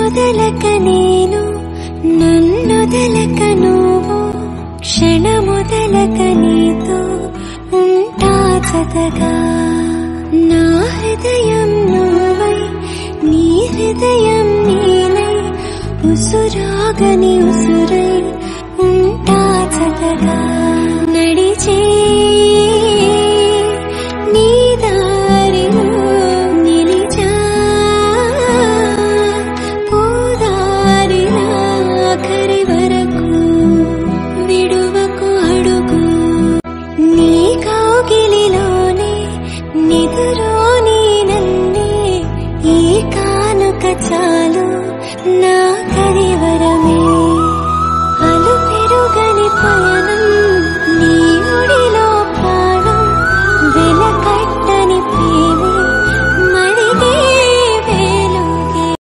మొదలక నేను నన్నొదలక నువ్వు క్షణ మొదలక నీతో ఉంటా జతగా నా హృదయం నువ్వై నీ హృదయం నేనై ఉసురాగని ఉసురై ఉంటా జతగా నడిచే నీ దారిలో నిలిచా పోదారిలా ఆఖరి వరకు విడువకు అడుగు నీ కౌగిలిలోనే నిదురోని నన్నే ఈ కానుక చాలు నా